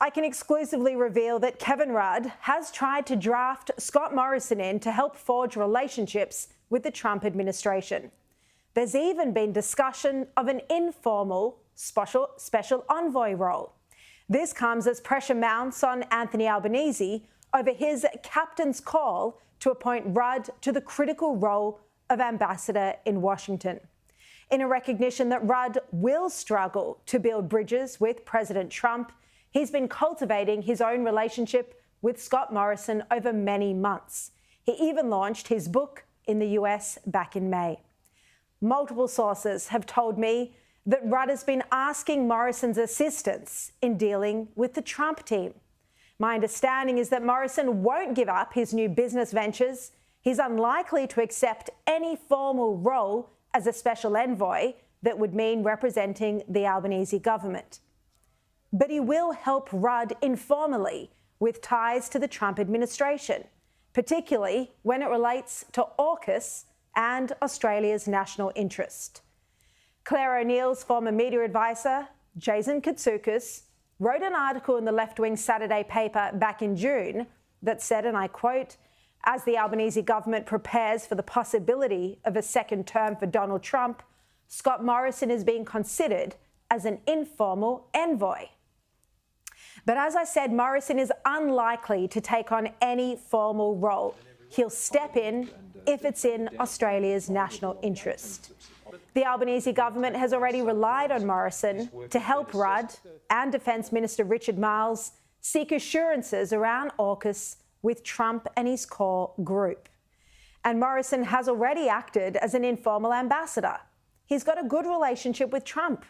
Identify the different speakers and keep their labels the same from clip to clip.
Speaker 1: I can exclusively reveal that Kevin Rudd has tried to draft Scott Morrison in to help forge relationships with the Trump administration. There's even been discussion of an informal special envoy role. This comes as pressure mounts on Anthony Albanese over his captain's call to appoint Rudd to the critical role of ambassador in Washington. In a recognition that Rudd will struggle to build bridges with President Trump, he's been cultivating his own relationship with Scott Morrison over many months. He even launched his book in the US back in May. Multiple sources have told me that Rudd has been asking Morrison's assistance in dealing with the Trump team. My understanding is that Morrison won't give up his new business ventures. He's unlikely to accept any formal role as a special envoy that would mean representing the Albanese government. But he will help Rudd informally with ties to the Trump administration, particularly when it relates to AUKUS and Australia's national interest. Claire O'Neill's former media advisor, Jason Katsoukas, wrote an article in the left-wing Saturday paper back in June that said, and I quote, "As the Albanese government prepares for the possibility of a second term for Donald Trump, Scott Morrison is being considered as an informal envoy." But as I said, Morrison is unlikely to take on any formal role. He'll step in if it's in Australia's national interest. The Albanese government has already relied on Morrison to help Rudd and Defence Minister Richard Marles seek assurances around AUKUS with Trump and his core group. And Morrison has already acted as an informal ambassador. He's got a good relationship with Trump.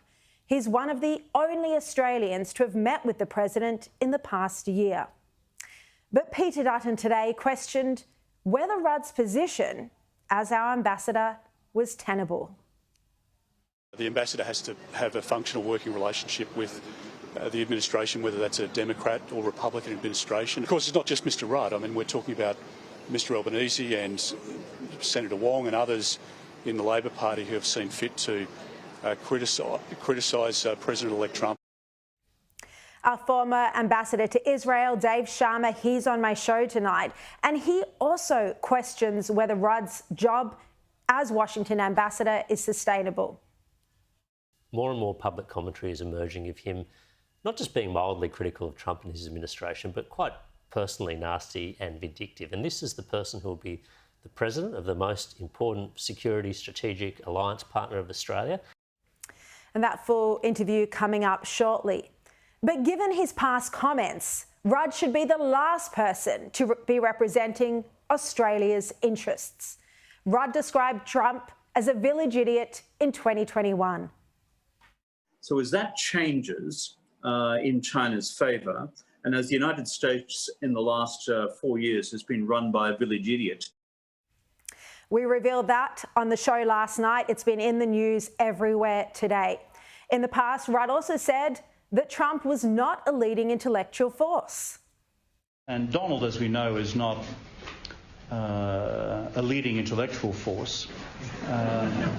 Speaker 1: He's one of the only Australians to have met with the president in the past year. But Peter Dutton today questioned whether Rudd's position as our ambassador was tenable.
Speaker 2: The ambassador has to have a functional working relationship with the administration, whether that's a Democrat or Republican administration. Of course, it's not just Mr Rudd. I mean, we're talking about Mr Albanese and Senator Wong and others in the Labor Party who have seen fit to criticise President-elect Trump.
Speaker 1: Our former ambassador to Israel, Dave Sharma, he's on my show tonight, and he also questions whether Rudd's job as Washington ambassador is sustainable.
Speaker 3: More and more public commentary is emerging of him not just being mildly critical of Trump and his administration, but quite personally nasty and vindictive. And this is the person who will be the president of the most important security strategic alliance partner of Australia.
Speaker 1: And that full interview coming up shortly. But given his past comments, Rudd should be the last person to be representing Australia's interests. Rudd described Trump as a village idiot in 2021.
Speaker 4: So as that changes in China's favour, and as the United States in the last 4 years has been run by a village idiot.
Speaker 1: We revealed that on the show last night. It's been in the news everywhere today. In the past, Rudd also said that Trump was not a leading intellectual force.
Speaker 5: And Donald, as we know, is not a leading intellectual force.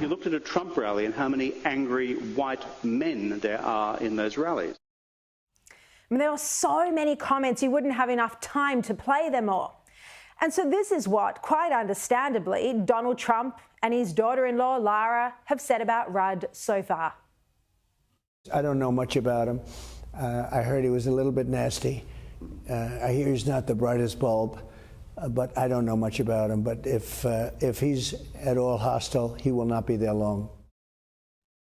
Speaker 6: You looked at a Trump rally and how many angry white men there are in those rallies.
Speaker 1: I mean, there were so many comments, you wouldn't have enough time to play them all. And so this is what, quite understandably, Donald Trump and his daughter-in-law, Lara, have said about Rudd so far.
Speaker 7: I don't know much about him. I heard he was a little bit nasty. I hear he's not the brightest bulb, but I don't know much about him. But if he's at all hostile, he will not be there long.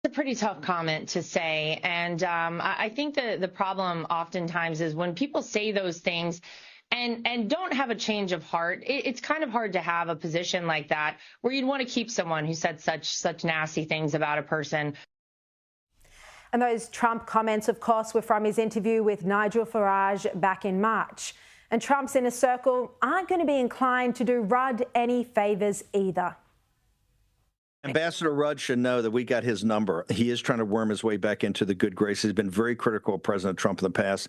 Speaker 8: It's a pretty tough comment to say. And I think the problem oftentimes is when people say those things and don't have a change of heart, it's kind of hard to have a position like that where you'd want to keep someone who said such nasty things about a person.
Speaker 1: And those Trump comments, of course, were from his interview with Nigel Farage back in March. And Trump's inner circle aren't going to be inclined to do Rudd any favours either.
Speaker 9: Ambassador Rudd should know that we got his number. He is trying to worm his way back into the good graces. He's been very critical of President Trump in the past.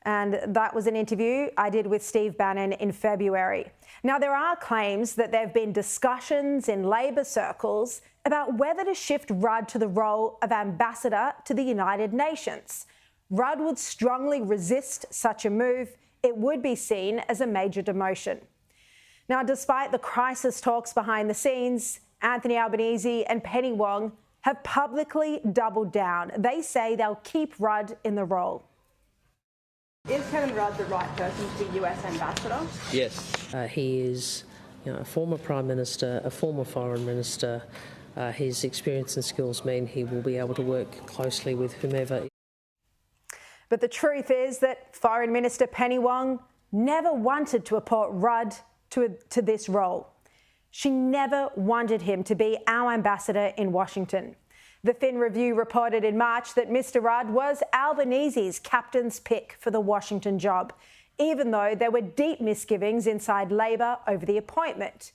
Speaker 1: And that was an interview I did with Steve Bannon in February. Now, there are claims that there have been discussions in Labor circles about whether to shift Rudd to the role of ambassador to the United Nations. Rudd would strongly resist such a move. It would be seen as a major demotion. Now, despite the crisis talks behind the scenes, Anthony Albanese and Penny Wong have publicly doubled down. They say they'll keep Rudd in the role.
Speaker 10: Is Kevin Rudd the right person to be US ambassador?
Speaker 11: Yes. He is a former Prime Minister, a former Foreign Minister. His experience and skills mean he will be able to work closely with whomever.
Speaker 1: But the truth is that Foreign Minister Penny Wong never wanted to appoint Rudd to this role. She never wanted him to be our ambassador in Washington. The Fin Review reported in March that Mr. Rudd was Albanese's captain's pick for the Washington job, even though there were deep misgivings inside Labor over the appointment.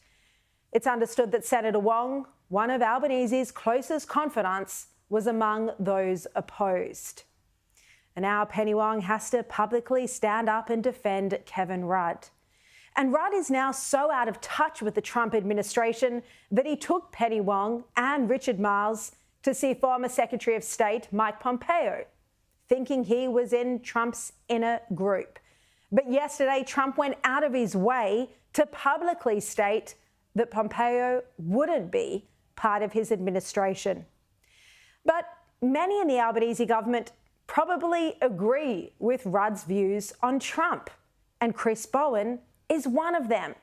Speaker 1: It's understood that Senator Wong, one of Albanese's closest confidants, was among those opposed. And now Penny Wong has to publicly stand up and defend Kevin Rudd. And Rudd is now so out of touch with the Trump administration that he took Penny Wong and Richard Marles to see former Secretary of State Mike Pompeo, thinking he was in Trump's inner group. But yesterday, Trump went out of his way to publicly state that Pompeo wouldn't be part of his administration. But many in the Albanese government probably agree with Rudd's views on Trump, and Chris Bowen is one of them.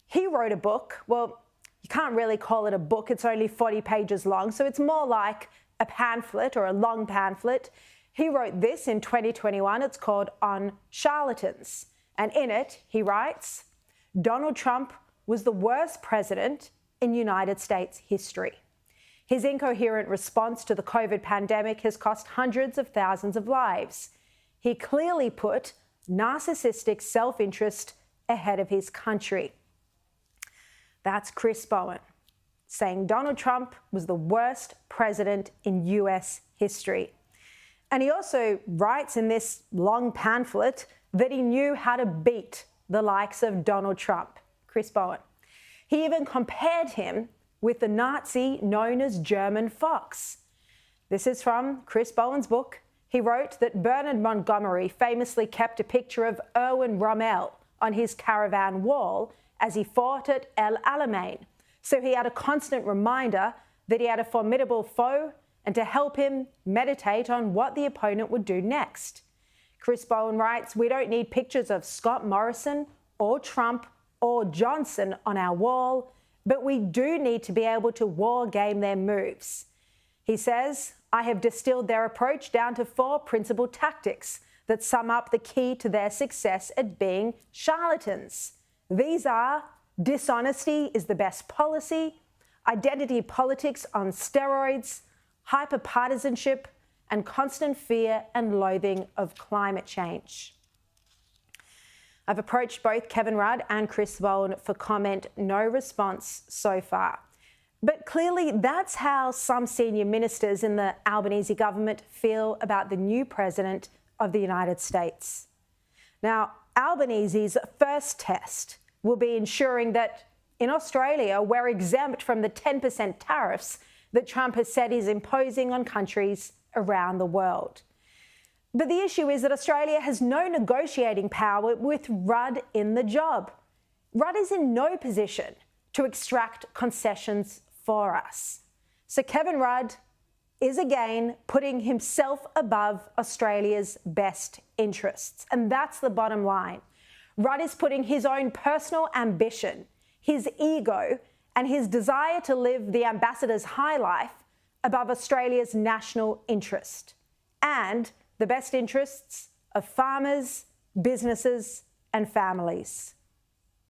Speaker 1: He wrote a book. Well, you can't really call it a book. It's only 40 pages long, so it's more like a pamphlet or a long pamphlet. He wrote this in 2021. It's called On Charlatans. And in it, he writes, Donald Trump was the worst president in United States history. His incoherent response to the COVID pandemic has cost hundreds of thousands of lives. He clearly put narcissistic self-interest ahead of his country. That's Chris Bowen saying Donald Trump was the worst president in US history. And he also writes in this long pamphlet that he knew how to beat the likes of Donald Trump, Chris Bowen. He even compared him with the Nazi known as German Fox. This is from Chris Bowen's book. He wrote that Bernard Montgomery famously kept a picture of Erwin Rommel on his caravan wall as he fought at El Alamein. So he had a constant reminder that he had a formidable foe and to help him meditate on what the opponent would do next. Chris Bowen writes, we don't need pictures of Scott Morrison or Trump or Johnson on our wall, but we do need to be able to war game their moves. He says, I have distilled their approach down to 4 principal tactics that sum up the key to their success at being charlatans. These are dishonesty is the best policy, identity politics on steroids, hyperpartisanship, and constant fear and loathing of climate change. I've approached both Kevin Rudd and Chris Bowen for comment, no response so far. But clearly that's how some senior ministers in the Albanese government feel about the new president of the United States. Now, Albanese's first test will be ensuring that in Australia we're exempt from the 10% tariffs that Trump has said he's imposing on countries around the world. But the issue is that Australia has no negotiating power with Rudd in the job. Rudd is in no position to extract concessions for us. So Kevin Rudd is again putting himself above Australia's best interests. And that's the bottom line. Rudd is putting his own personal ambition, his ego, and his desire to live the ambassador's high life above Australia's national interest and the best interests of farmers, businesses, and families.